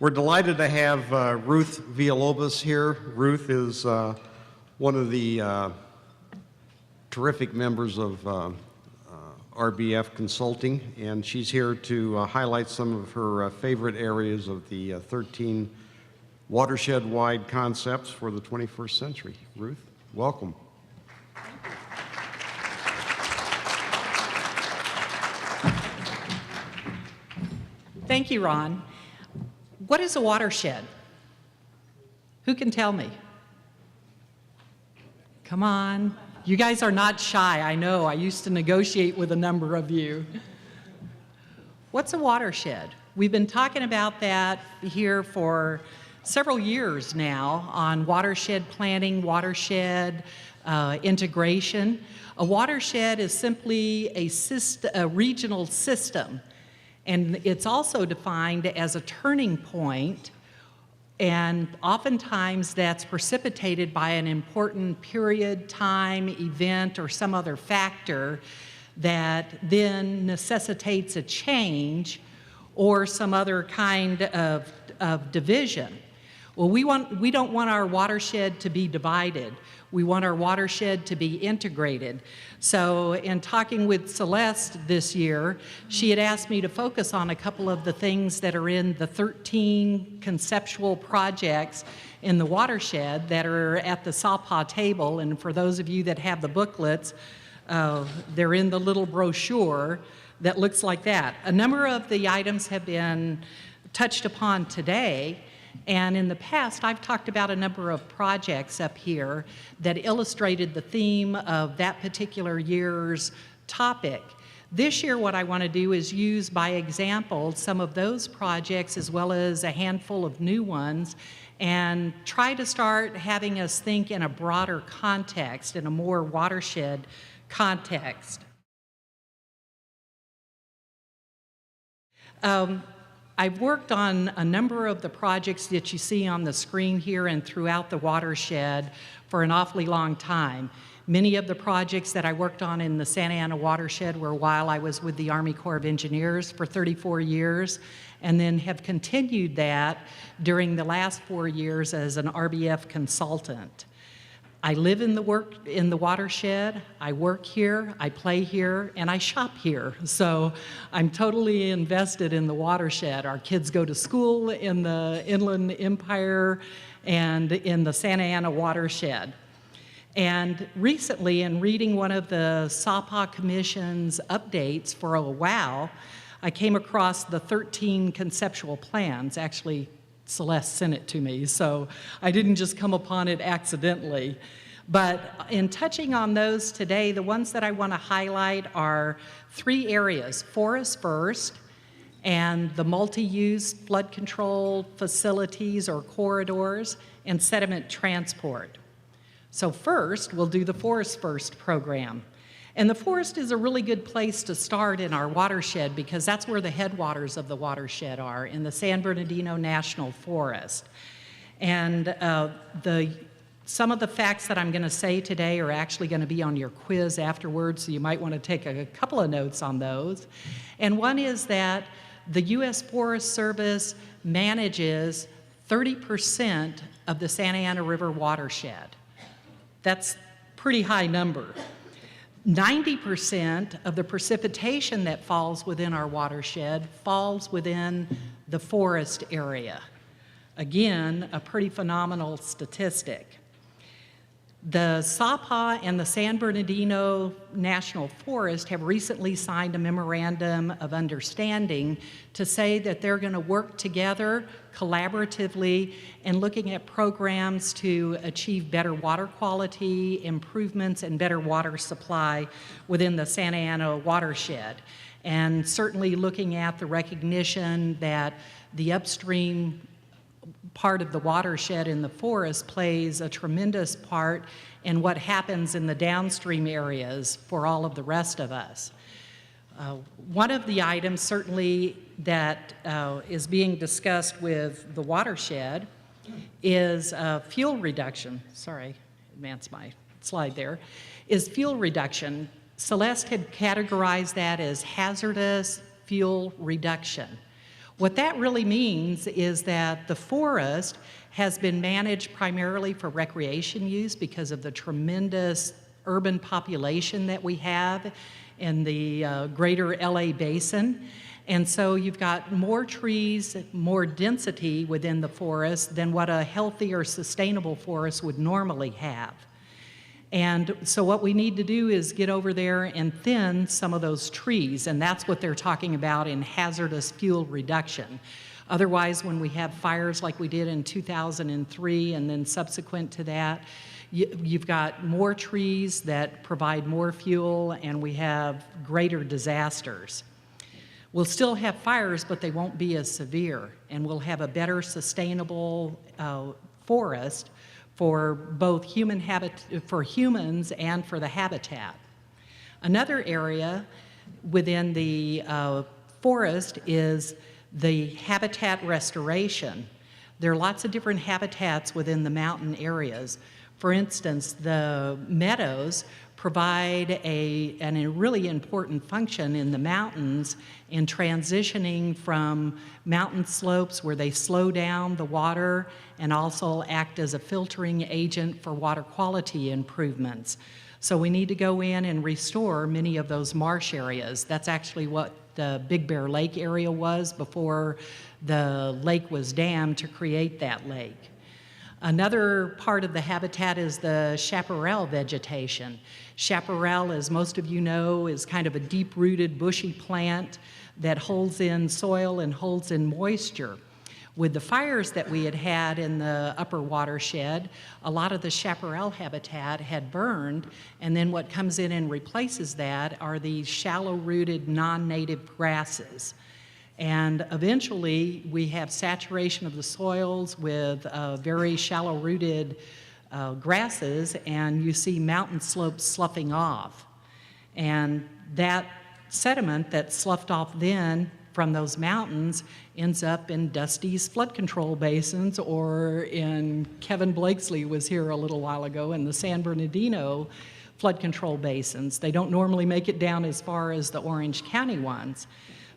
We're delighted to have Ruth Villalobos here. Ruth is one of the terrific members of RBF Consulting, and she's here to highlight some of her favorite areas of the 13 watershed-wide concepts for the 21st century. Ruth, welcome. Thank you, Ron. What is a watershed? Who can tell me? Come on. You guys are not shy, I know. I used to negotiate with a number of you. What's a watershed? We've been talking about that here for several years now on watershed planning, watershed integration. A watershed is simply a regional system, and it's also defined as a turning point, and oftentimes that's precipitated by an important period, time, event, or some other factor that then necessitates a change or some other kind of division. Well, we don't want our watershed to be divided. We want our watershed to be integrated. So in talking with Celeste this year, she had asked me to focus on a couple of the things that are in the 13 conceptual projects in the watershed that are at the SAWPA table. And for those of you that have the booklets, they're in the little brochure that looks like that. A number of the items have been touched upon today. And in the past, I've talked about a number of projects up here that illustrated the theme of that particular year's topic. This year, what I want to do is use by example some of those projects as well as a handful of new ones and try to start having us think in a broader context, in a more watershed context. I've worked on a number of the projects that you see on the screen here and throughout the watershed for an awfully long time. Many of the projects that I worked on in the Santa Ana watershed were while I was with the Army Corps of Engineers for 34 years, and then have continued that during the last 4 years as an RBF consultant. I live in the watershed, I work here, I play here, and I shop here. So I'm totally invested in the watershed. Our kids go to school in the Inland Empire and in the Santa Ana watershed. And recently, in reading one of the SAWPA Commission's updates for OWOW, I came across the 13 conceptual plans. Actually, Celeste sent it to me, so I didn't just come upon it accidentally. But in touching on those today, the ones that I want to highlight are 3 areas: Forest+First and the multi-use flood control facilities or corridors and sediment transport. So first, we'll do the Forest+First program. And the forest is a really good place to start in our watershed because that's where the headwaters of the watershed are, in the San Bernardino National Forest. And some of the facts that I'm going to say today are actually going to be on your quiz afterwards, so you might want to take a couple of notes on those. And one is that the U.S. Forest Service manages 30% of the Santa Ana River watershed. That's a pretty high number. 90% of the precipitation that falls within our watershed falls within the forest area. Again, a pretty phenomenal statistic. The SAWPA and the San Bernardino National Forest have recently signed a memorandum of understanding to say that they're going to work together collaboratively in looking at programs to achieve better water quality, improvements, and better water supply within the Santa Ana watershed. And certainly looking at the recognition that the upstream part of the watershed in the forest plays a tremendous part in what happens in the downstream areas for all of the rest of us. One of the items certainly that is being discussed with the watershed is fuel reduction. Sorry, advance my slide there. Is fuel reduction. Celeste had categorized that as hazardous fuel reduction. What that really means is that the forest has been managed primarily for recreation use because of the tremendous urban population that we have in the greater LA basin. And so you've got more trees, more density within the forest than what a healthy or sustainable forest would normally have. And so what we need to do is get over there and thin some of those trees, and that's what they're talking about in hazardous fuel reduction. Otherwise, when we have fires like we did in 2003 and then subsequent to that, you've got more trees that provide more fuel, and we have greater disasters. We'll still have fires, but they won't be as severe, and we'll have a better sustainable forest for both for humans and for the habitat. Another area within the forest is the habitat restoration. There are lots of different habitats within the mountain areas. For instance, the meadows provide a really important function in the mountains in transitioning from mountain slopes where they slow down the water and also act as a filtering agent for water quality improvements. So we need to go in and restore many of those marsh areas. That's actually what the Big Bear Lake area was before the lake was dammed to create that lake. Another part of the habitat is the chaparral vegetation. Chaparral, as most of you know, is kind of a deep-rooted bushy plant that holds in soil and holds in moisture. With the fires that we had had in the upper watershed, a lot of the chaparral habitat had burned, and then what comes in and replaces that are these shallow-rooted non-native grasses. And eventually, we have saturation of the soils with very shallow-rooted grasses, and you see mountain slopes sloughing off. And that sediment that's sloughed off then from those mountains ends up in Dusty's flood control basins, or in Kevin Blakesley was here a little while ago in the San Bernardino flood control basins. They don't normally make it down as far as the Orange County ones,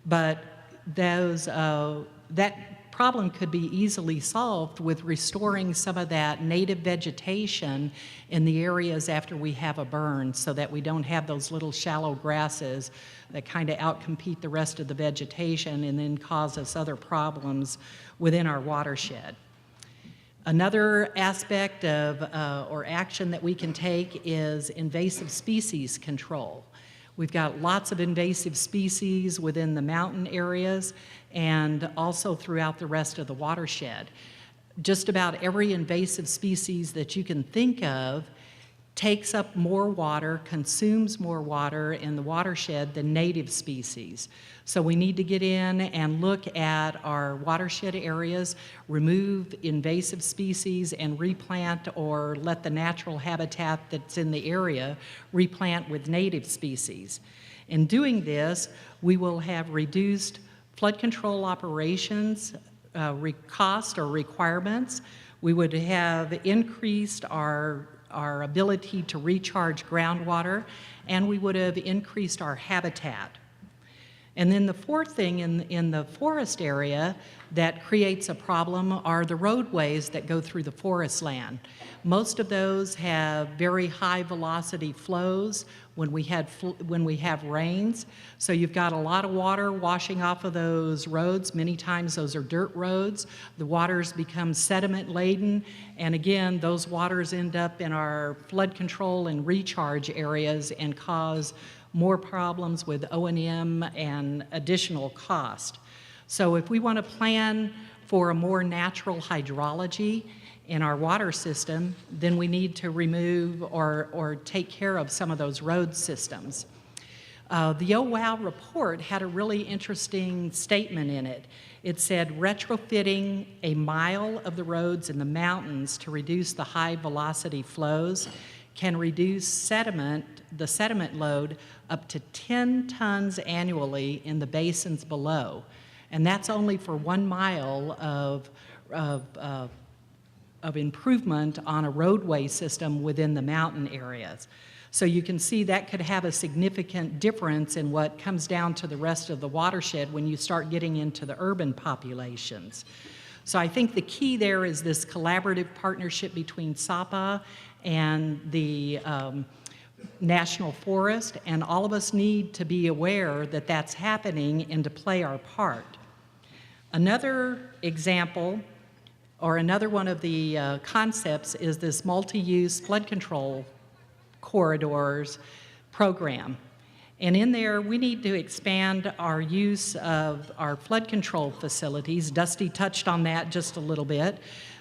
but that problem could be easily solved with restoring some of that native vegetation in the areas after we have a burn, so that we don't have those little shallow grasses that kind of outcompete the rest of the vegetation and then cause us other problems within our watershed. Another aspect of or action that we can take is invasive species control. We've got lots of invasive species within the mountain areas and also throughout the rest of the watershed. Just about every invasive species that you can think of takes up more water, consumes more water in the watershed than native species. So we need to get in and look at our watershed areas, remove invasive species, and replant or let the natural habitat that's in the area replant with native species. In doing this, we will have reduced flood control operations, cost or requirements. We would have increased our ability to recharge groundwater, and we would have increased our habitat. And then the fourth thing in the forest area that creates a problem are the roadways that go through the forest land. Most of those have very high velocity flows when we have rains. So you've got a lot of water washing off of those roads. Many times those are dirt roads. The waters become sediment laden, and again, those waters end up in our flood control and recharge areas and cause more problems with O&M and additional cost. So if we want to plan for a more natural hydrology in our water system, then we need to remove or take care of some of those road systems. The OWOW report had a really interesting statement in it. It said retrofitting a mile of the roads in the mountains to reduce the high velocity flows can reduce the sediment load up to 10 tons annually in the basins below. And that's only for 1 mile of improvement on a roadway system within the mountain areas. So you can see that could have a significant difference in what comes down to the rest of the watershed when you start getting into the urban populations. So I think the key there is this collaborative partnership between SAWPA and the National Forest, and all of us need to be aware that that's happening and to play our part. Another example, or another one of the concepts, is this multi-use flood control corridors program. And in there, we need to expand our use of our flood control facilities. Dusty touched on that just a little bit,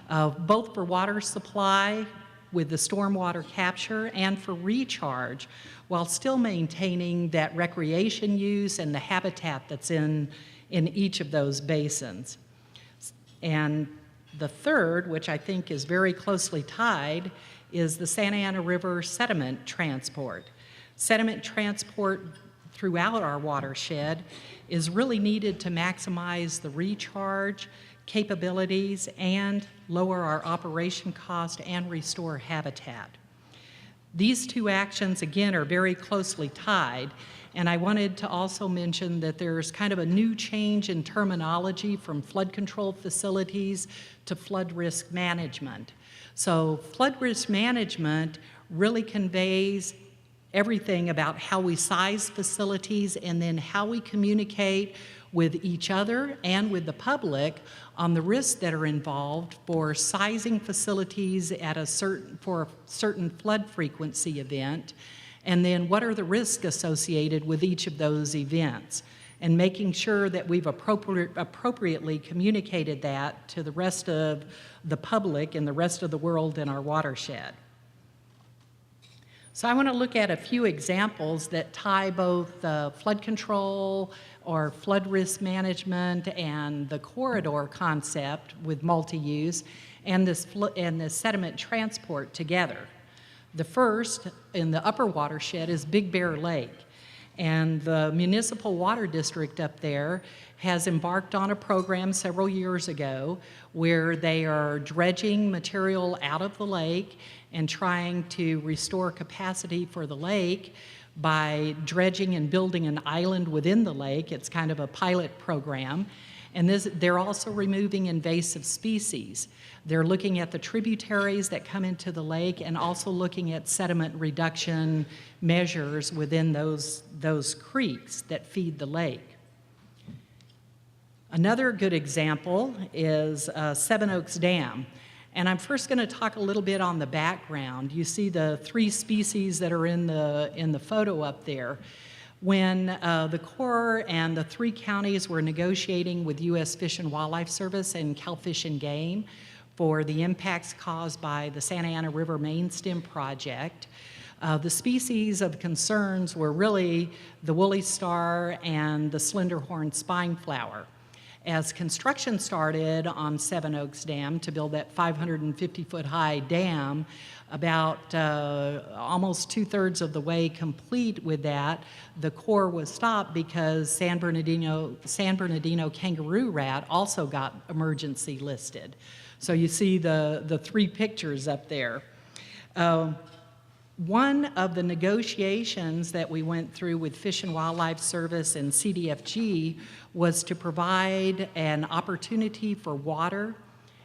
both for water supply with the stormwater capture and for recharge, while still maintaining that recreation use and the habitat that's in each of those basins. And the third, which I think is very closely tied, is the Santa Ana River sediment transport. Sediment transport throughout our watershed is really needed to maximize the recharge capabilities and lower our operation cost and restore habitat. These two actions, again, are very closely tied, and I wanted to also mention that there's kind of a new change in terminology from flood control facilities to flood risk management. So flood risk management really conveys everything about how we size facilities and then how we communicate with each other and with the public on the risks that are involved for sizing facilities at for a certain flood frequency event, and then what are the risks associated with each of those events, and making sure that we've appropriately communicated that to the rest of the public and the rest of the world in our watershed. So I want to look at a few examples that tie both flood control or flood risk management and the corridor concept with multi-use and this sediment transport together. The first in the upper watershed is Big Bear Lake. And the municipal water district up there has embarked on a program several years ago where they are dredging material out of the lake and trying to restore capacity for the lake by dredging and building an island within the lake. It's kind of a pilot program. And they're also removing invasive species. They're looking at the tributaries that come into the lake and also looking at sediment reduction measures within those creeks that feed the lake. Another good example is Seven+Oaks+Dam. And I'm first going to talk a little bit on the background. You see the 3 species that are in the photo up there. When the Corps and the 3 counties were negotiating with U.S. Fish and Wildlife Service and Cal Fish and Game for the impacts caused by the Santa Ana River Mainstem project, the species of concerns were really the woolly star and the slenderhorn spineflower. As construction started on Seven+Oaks+Dam to build that 550-foot high dam, about almost 2/3 of the way complete with that, the Corps was stopped because San Bernardino kangaroo rat also got emergency listed. So you see the 3 pictures up there. One of the negotiations that we went through with Fish and Wildlife Service and CDFG was to provide an opportunity for water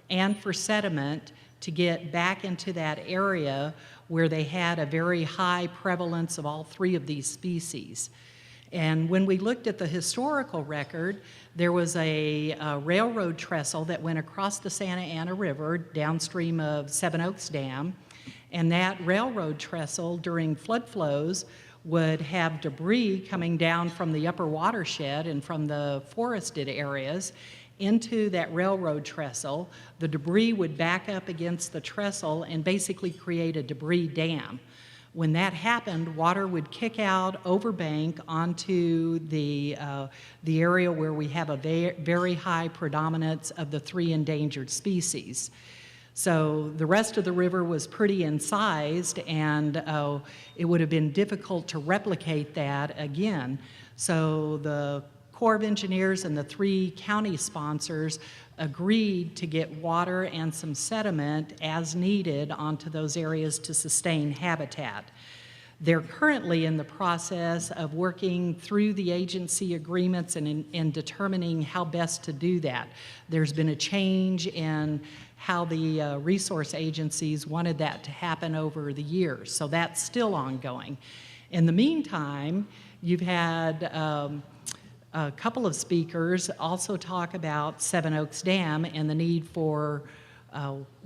and for sediment to get back into that area where they had a very high prevalence of all 3 of these species. And when we looked at the historical record, there was a railroad trestle that went across the Santa Ana River downstream of Seven+Oaks+Dam, and that railroad trestle during flood flows would have debris coming down from the upper watershed and from the forested areas into that railroad trestle. The debris would back up against the trestle and basically create a debris dam. When that happened, water would kick out overbank onto the area where we have a very high predominance of the 3 endangered species. So the rest of the river was pretty incised, and it would have been difficult to replicate that again. So the Corps of Engineers and the 3 county sponsors agreed to get water and some sediment as needed onto those areas to sustain habitat. They're currently in the process of working through the agency agreements and determining how best to do that. There's been a change in how the resource agencies wanted that to happen over the years, so that's still ongoing. In the meantime, you've had a couple of speakers also talk about Seven+Oaks+Dam and the need for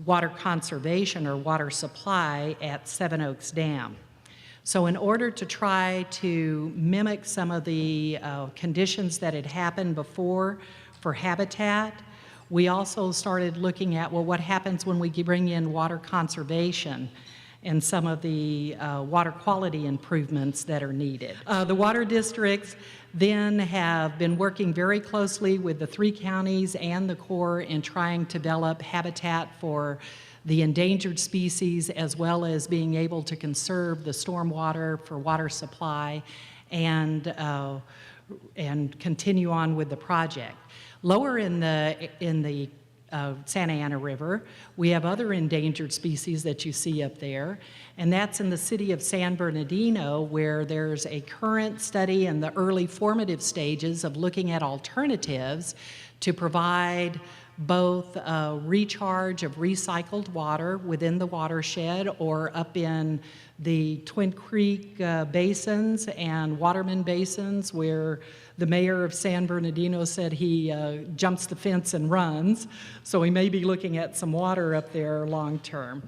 water conservation or water supply at Seven+Oaks+Dam. So in order to try to mimic some of the conditions that had happened before for habitat, we also started looking at, well, what happens when we bring in water conservation and some of the water quality improvements that are needed. The water districts then have been working very closely with the 3 counties and the Corps in trying to develop habitat for the endangered species, as well as being able to conserve the stormwater for water supply and continue on with the project. Lower in the Santa Ana River, we have other endangered species that you see up there, and that's in the city of San Bernardino, where there's a current study in the early formative stages of looking at alternatives to provide both recharge of recycled water within the watershed or up in the Twin Creek basins and Waterman basins, where the mayor of San Bernardino said he jumps the fence and runs. So we may be looking at some water up there long term.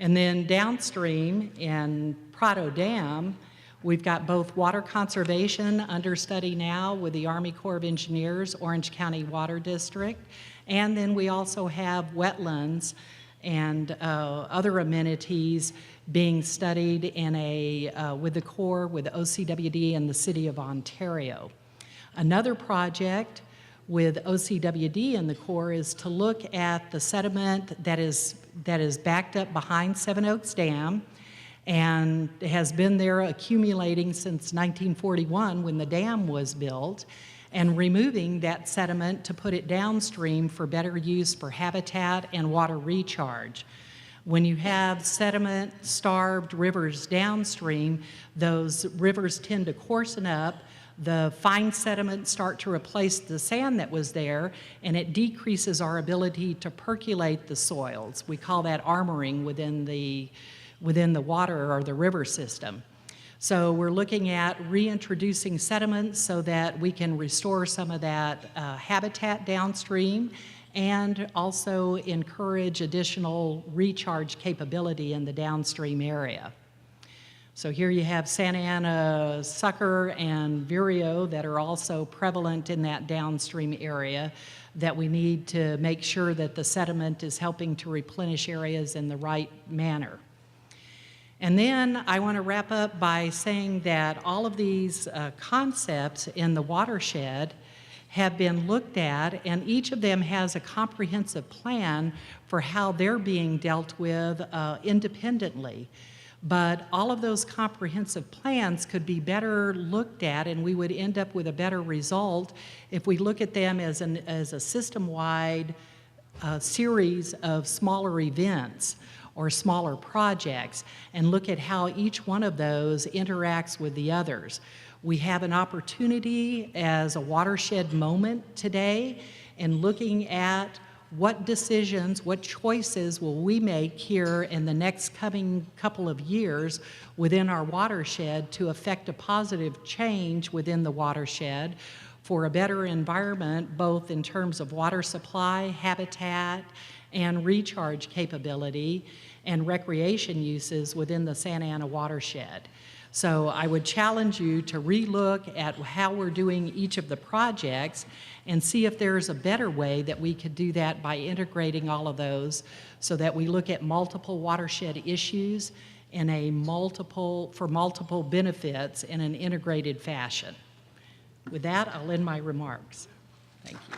And then downstream in Prado+Dam, we've got both water conservation under study now with the Army Corps of Engineers, Orange County Water District, and then we also have wetlands and other amenities being studied in with the Corps, with OCWD and the City of Ontario. Another project with OCWD and the Corps is to look at the sediment that is backed up behind Seven+Oaks+Dam and has been there accumulating since 1941 when the dam was built, and removing that sediment to put it downstream for better use for habitat and water recharge. When you have sediment-starved rivers downstream, those rivers tend to coarsen up, the fine sediments start to replace the sand that was there, and it decreases our ability to percolate the soils. We call that armoring within the water or the river system. So we're looking at reintroducing sediments so that we can restore some of that habitat downstream and also encourage additional recharge capability in the downstream area. So here you have Santa Ana sucker and vireo that are also prevalent in that downstream area that we need to make sure that the sediment is helping to replenish areas in the right manner. And then I want to wrap up by saying that all of these concepts in the watershed have been looked at, and each of them has a comprehensive plan for how they're being dealt with independently. But all of those comprehensive plans could be better looked at, and we would end up with a better result if we look at them as a system-wide series of smaller events or smaller projects, and look at how each one of those interacts with the others. We have an opportunity as a watershed moment today in looking at what decisions, what choices will we make here in the next coming couple of years within our watershed to affect a positive change within the watershed for a better environment, both in terms of water supply, habitat, and recharge capability and recreation uses within the Santa Ana watershed. So I would challenge you to relook at how we're doing each of the projects and see if there's a better way that we could do that by integrating all of those so that we look at multiple watershed issues in for multiple benefits in an integrated fashion. With that, I'll end my remarks. Thank you.